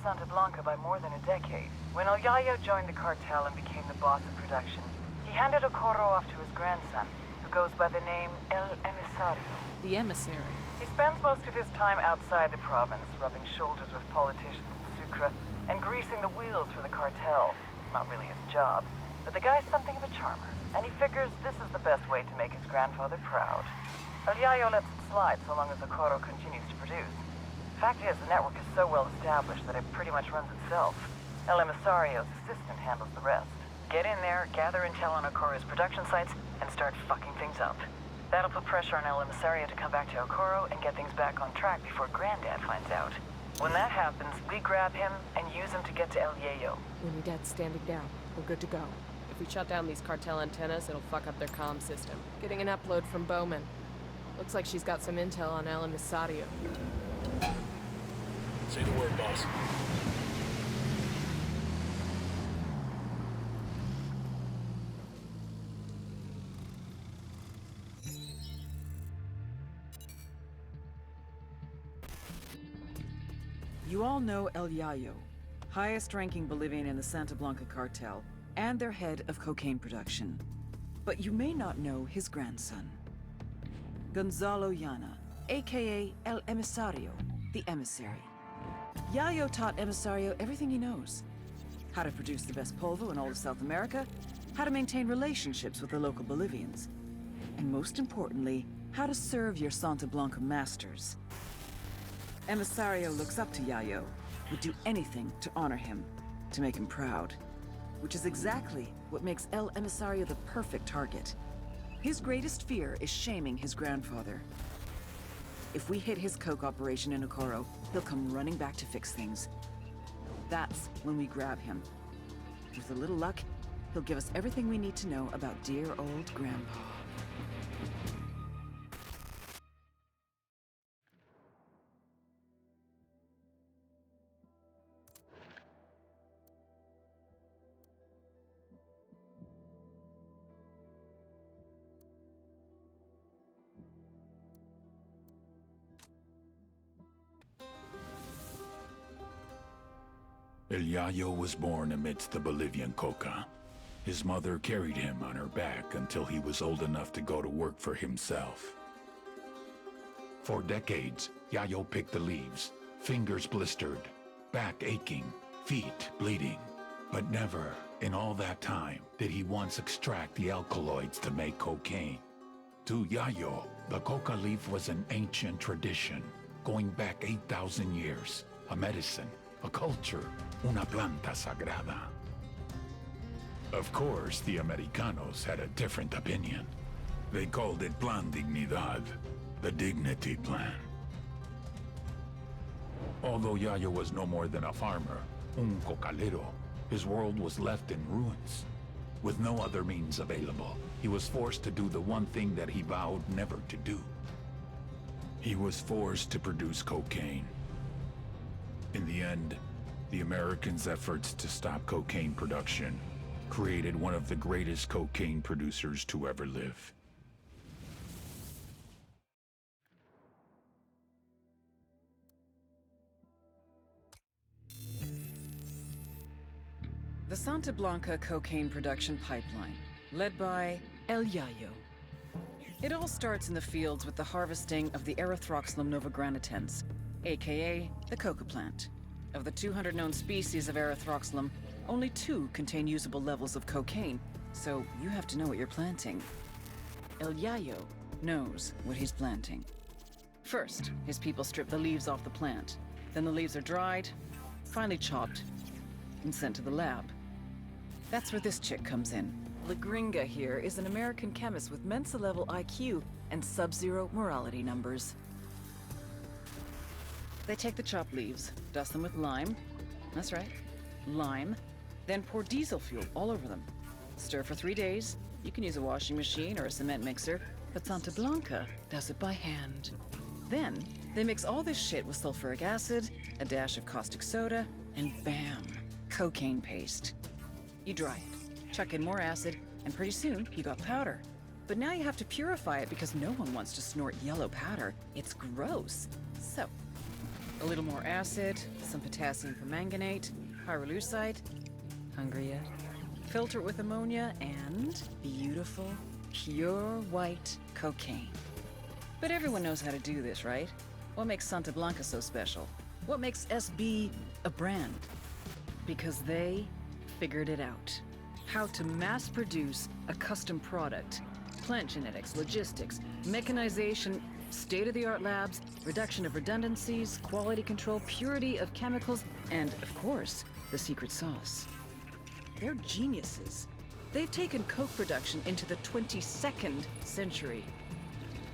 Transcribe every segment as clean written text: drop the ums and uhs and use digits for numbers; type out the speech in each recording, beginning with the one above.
Santa Blanca by more than a decade. When El Yayo joined the cartel and became the boss of production, he handed Okoro off to his grandson, who goes by the name El Emisario. The emissary. He spends most of his time outside the province, rubbing shoulders with politicians in Sucre and greasing the wheels for the cartel. Not really his job, but the guy's something of a charmer, and he figures this is the best way to make his grandfather proud. El Yayo lets it slide so long as Okoro continues to produce. Fact is, the network is so well established that it pretty much runs itself. El Emisario's assistant handles the rest. Get in there, gather intel on Okoro's production sites, and start fucking things up. That'll put pressure on El Emisario to come back to Okoro and get things back on track before Granddad finds out. When that happens, we grab him and use him to get to El Yayo. When your dad's standing down, we're good to go. If we shut down these cartel antennas, it'll fuck up their comm system. Getting an upload from Bowman. Looks like she's got some intel on El Emisario. Say the word, boss. You all know El Yayo, highest-ranking Bolivian in the Santa Blanca cartel, and their head of cocaine production. But you may not know his grandson, Gonzalo Llana, aka El Emisario, the emissary. Yayo taught Emisario everything he knows. How to produce the best polvo in all of South America, how to maintain relationships with the local Bolivians, and most importantly, how to serve your Santa Blanca masters. Emisario looks up to Yayo, would do anything to honor him, to make him proud. Which is exactly what makes El Emisario the perfect target. His greatest fear is shaming his grandfather. If we hit his coke operation in Okoro, he'll come running back to fix things. That's when we grab him. With a little luck, he'll give us everything we need to know about dear old Grandpa. El Yayo was born amidst the Bolivian coca. His mother carried him on her back until he was old enough to go to work for himself. For decades, Yayo picked the leaves, fingers blistered, back aching, feet bleeding. But never, in all that time, did he once extract the alkaloids to make cocaine. To Yayo, the coca leaf was an ancient tradition, going back 8,000 years, a medicine, a culture, una planta sagrada. Of course, the Americanos had a different opinion. They called it Plan Dignidad, the Dignity Plan. Although Yayo was no more than a farmer, un cocalero, his world was left in ruins. With no other means available, he was forced to do the one thing that he vowed never to do. He was forced to produce cocaine. In the end, the Americans' efforts to stop cocaine production created one of the greatest cocaine producers to ever live. The Santa Blanca cocaine production pipeline, led by El Yayo. It all starts in the fields with the harvesting of the Erythroxylum novogranitens, aka the coca plant. Of the 200 known species of Erythroxylum, only 2 contain usable levels of cocaine, so you have to know what you're planting. El Yayo knows what he's planting. First, his people strip the leaves off the plant. Then the leaves are dried, finally chopped, and sent to the lab. That's where this chick comes in. La Gringa here is an American chemist with Mensa-level IQ and sub-zero morality numbers. They take the chopped leaves, dust them with lime. That's right, lime. Then pour diesel fuel all over them. Stir for 3 days. You can use a washing machine or a cement mixer, but Santa Blanca does it by hand. Then, they mix all this shit with sulfuric acid, a dash of caustic soda, and bam, cocaine paste. You dry it, chuck in more acid, and pretty soon you got powder. But now you have to purify it because no one wants to snort yellow powder. It's gross. So, A little more acid, some potassium permanganate, pyrolusite. Hungry yet? Filter it with ammonia and beautiful, pure white cocaine. But everyone knows how to do this, right? What makes Santa Blanca so special? What makes SB a brand? Because they figured it out. How to mass produce a custom product. Plant genetics, logistics, mechanization, state-of-the-art labs, reduction of redundancies, quality control, purity of chemicals, and, of course, the secret sauce. They're geniuses. They've taken coke production into the 22nd century.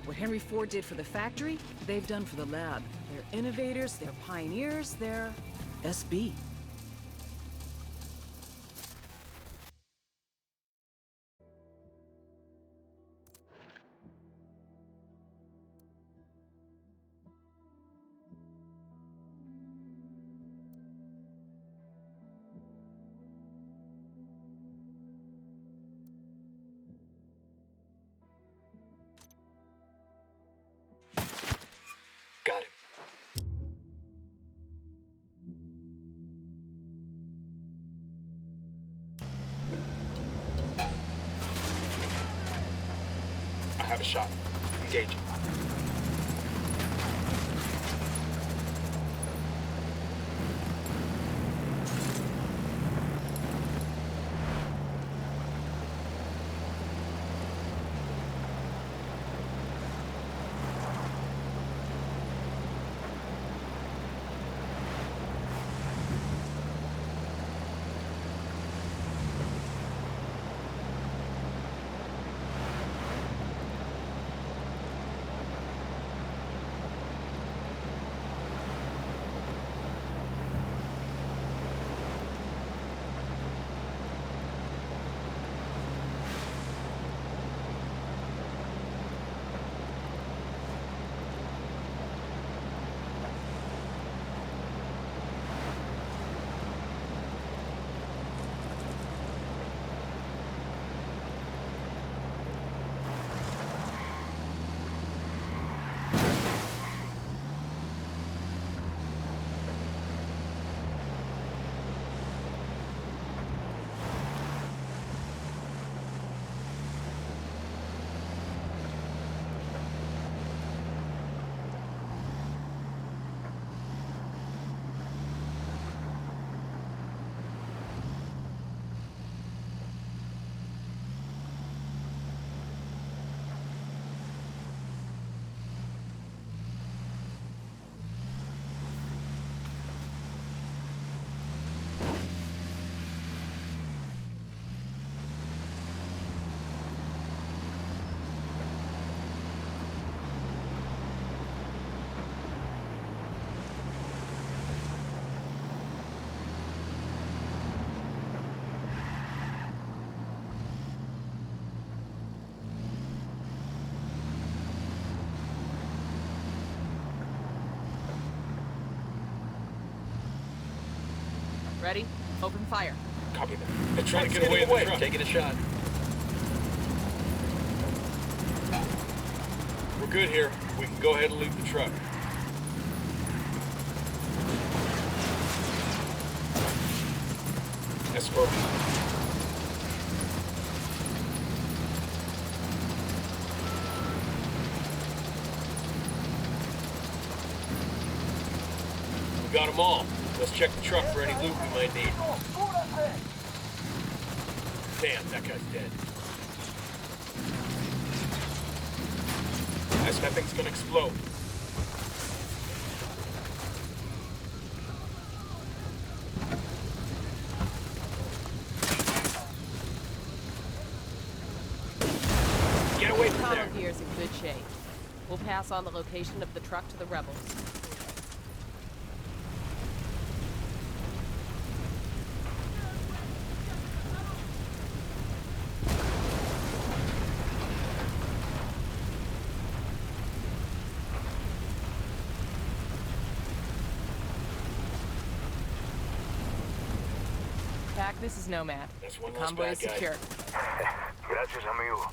What Henry Ford did for the factory, they've done for the lab. They're innovators, they're pioneers, they're SB. Got him. I have a shot. Engaging. Ready? Open fire. Copy that. They're trying to get away in the truck. Taking a shot. We're good here. We can go ahead and loot the truck. Escort. We got them all. Let's check the truck for any loot we might need. Damn, that guy's dead. That thing's gonna explode. Get away from there. Combo gear's in good shape. We'll pass on the location of the truck to the rebels. This is Nomad. That's one The less convoy bad is guy. secure. Gracias, amigo.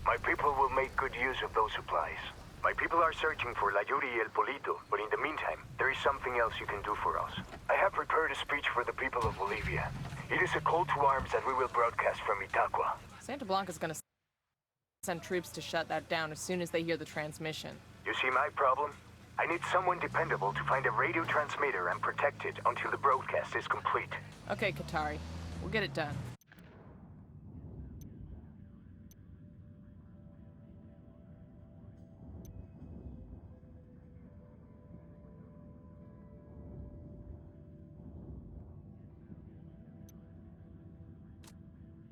My people will make good use of those supplies. My people are searching for La Yuri y El Polito, but in the meantime, there is something else you can do for us. I have prepared a speech for the people of Bolivia. It is a call to arms that we will broadcast from Itaqua. Santa Blanca's gonna send troops to shut that down as soon as they hear the transmission. You see my problem? I need someone dependable to find a radio transmitter and protect it until the broadcast is complete. Okay, Katari. We'll get it done.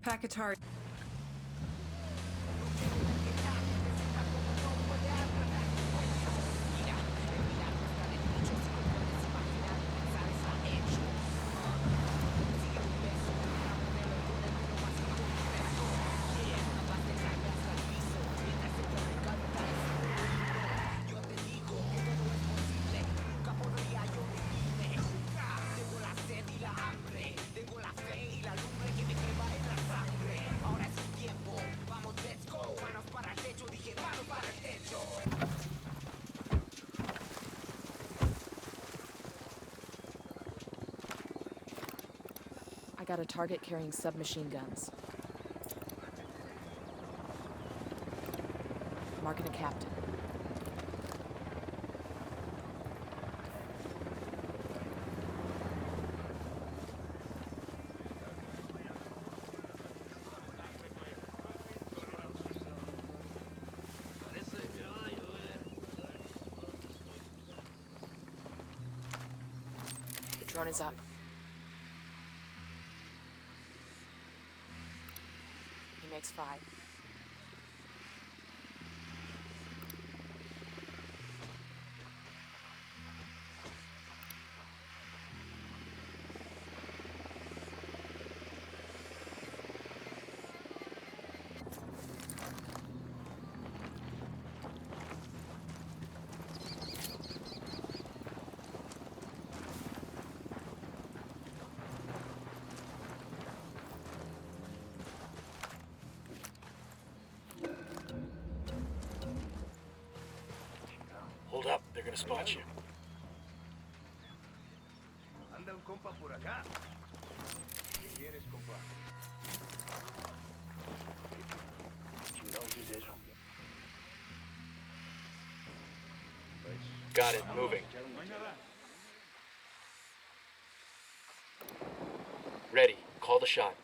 Packetard. I got a target carrying submachine guns. Marking a captain. The drone is up. He makes 5. Hold up, they're gonna spot you. Anda un compa por acá. ¿Qué quieres, compa? ¿Qué es eso? Got it, moving. Ready, call the shot.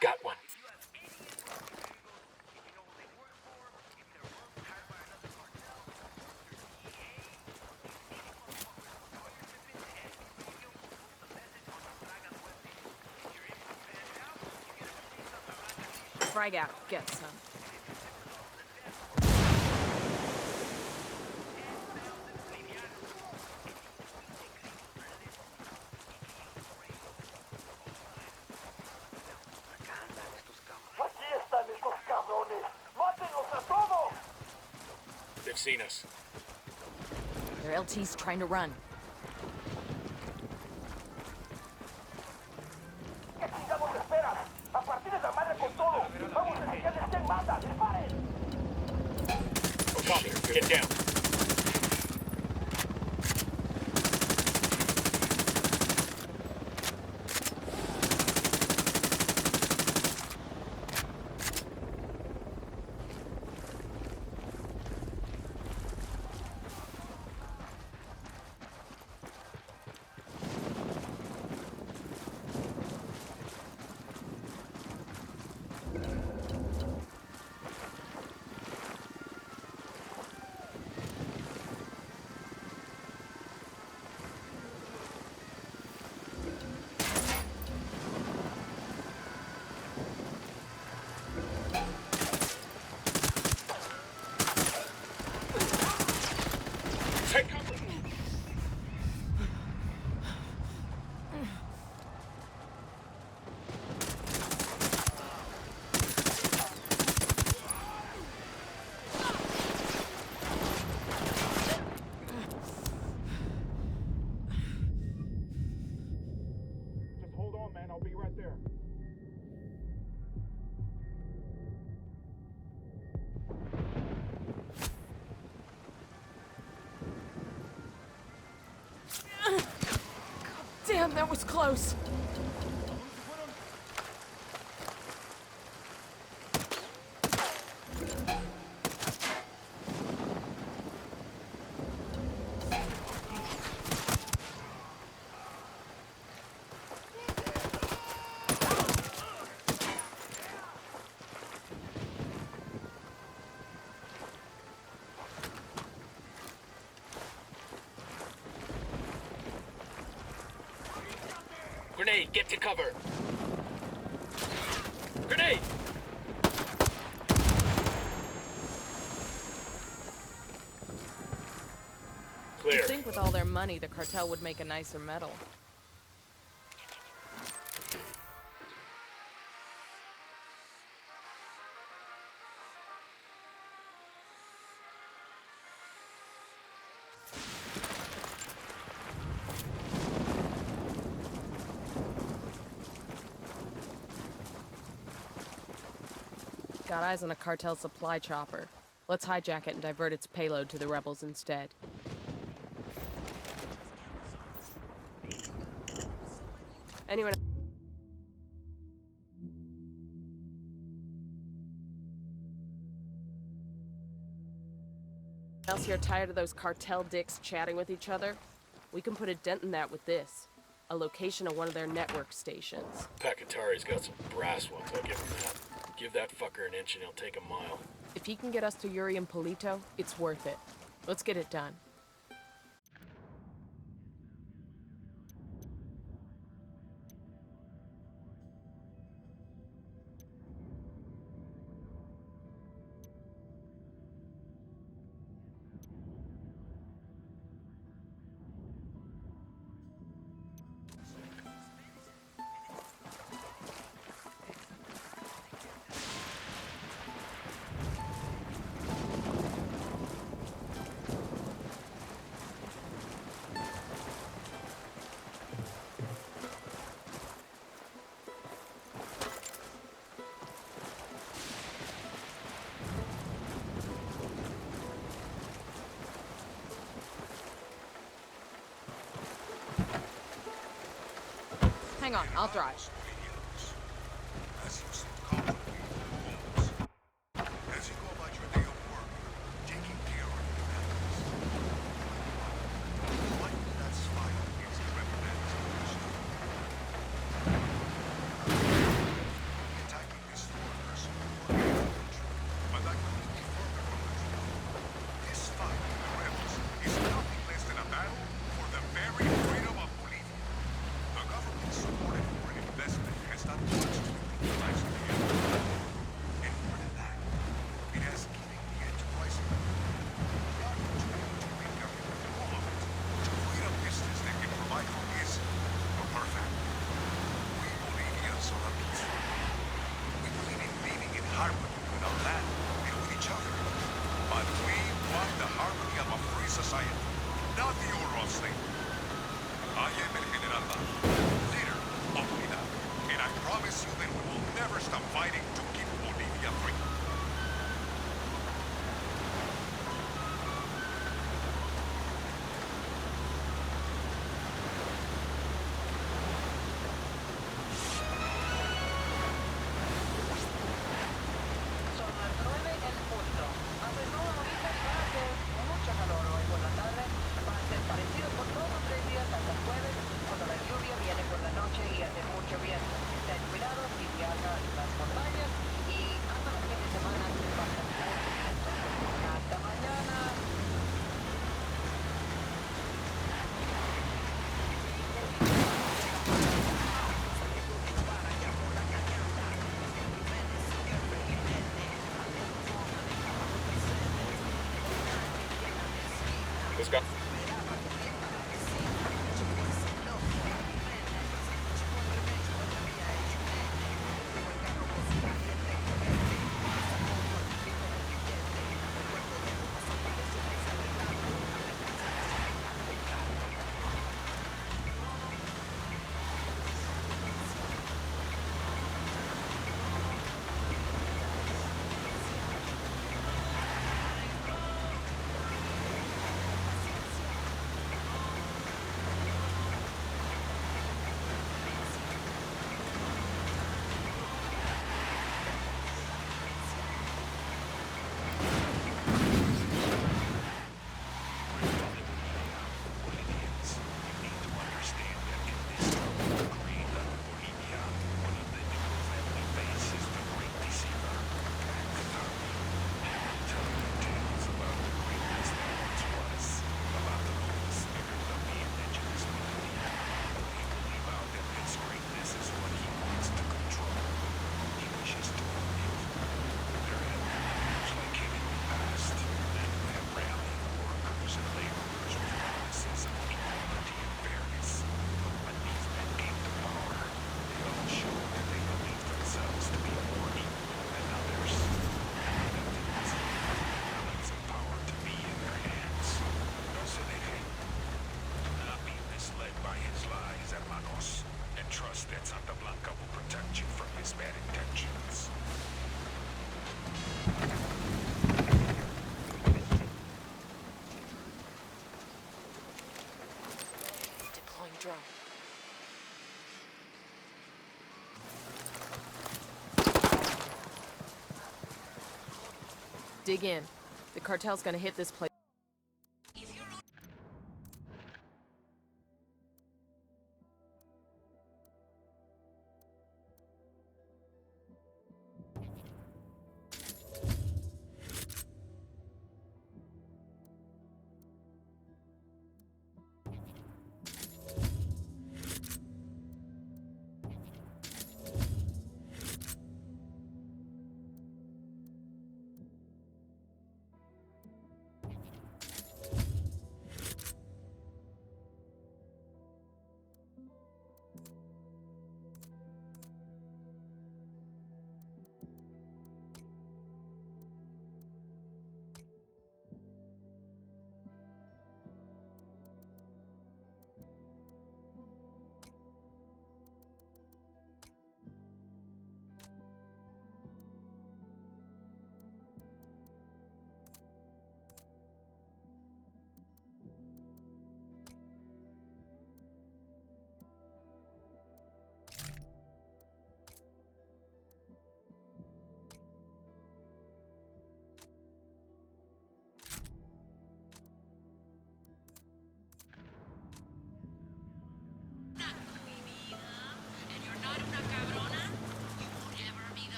Got one. Frag out. Get some. They've seen us. Their LT's trying to run. Copy, get down. man. I'll be right there. Damn, that was close. Grenade, get to cover. Grenade! Clear. You'd think with all their money, the cartel would make a nicer medal. Got eyes on a cartel supply chopper. Let's hijack it and divert its payload to the rebels instead. Anyone else here tired of those cartel dicks chatting with each other? We can put a dent in that with this. A location of one of their network stations. Pakatari's got some brass ones, I'll give him that. Give that fucker an inch and he'll take a mile. If he can get us to Yuri and Polito, it's worth it. Let's get it done. Hang on, I'll drive. Let's go. trust that Santa Blanca will protect you from his bad intentions. Deploying drone. Dig in. The cartel's gonna hit this place.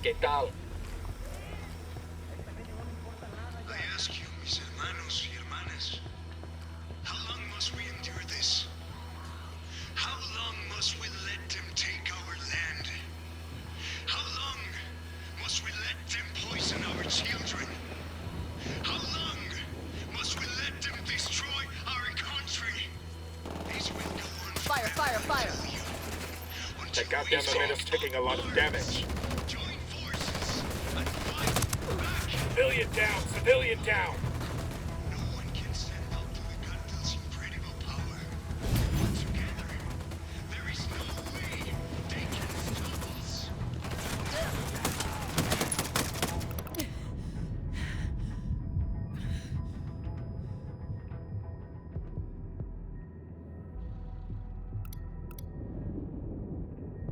¿Qué tal? I ask you, mis hermanos y hermanas, how long must we endure this? How long must we let them take our land? How long must we let them poison our children? How long must we let them destroy our country? This will go on Fire, fire, fire! That goddamn momentum's taking a lot of damage. Join forces and fight back. Civilian down! Civilian down! No one can stand up to the cartel's incredible power. Together, there is no way they can stop us.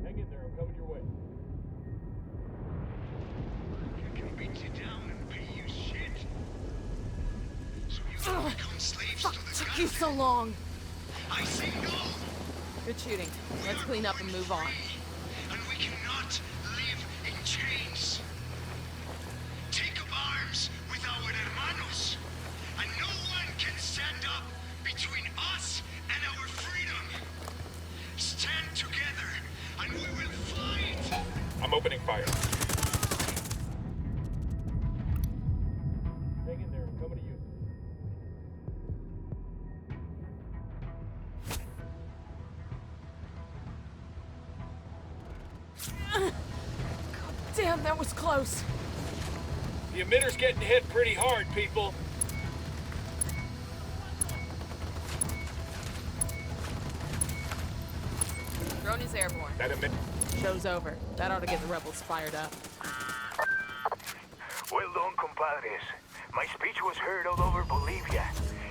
Hang in there, I'm coming your way. You can beat you down and pay you shit. So you can become slaves Fuck, to the took you cartel. so long! I say no. Good shooting. Let's We are clean up and going move on. free, and we cannot live in chains. Take up arms with our hermanos, and no one can stand up between us and our freedom. Stand together, and we will fight. I'm opening fire. Hang in there, I'm coming to you. Damn, that was close. The emitter's getting hit pretty hard, people. Drone is airborne. That emitter... Show's over. That ought to get the rebels fired up. Well done, compadres. My speech was heard all over Bolivia.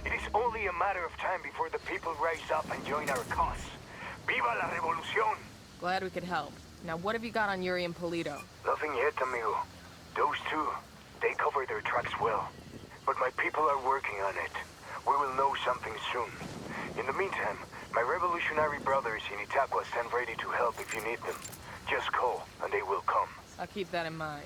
It is only a matter of time before the people rise up and join our cause. Viva la revolución! Glad we could help. Now, what have you got on Yuri and Polito? Nothing yet, amigo. Those two, they cover their tracks well. But my people are working on it. We will know something soon. In the meantime, my revolutionary brothers in Itaqua stand ready to help if you need them. Just call, and they will come. I'll keep that in mind.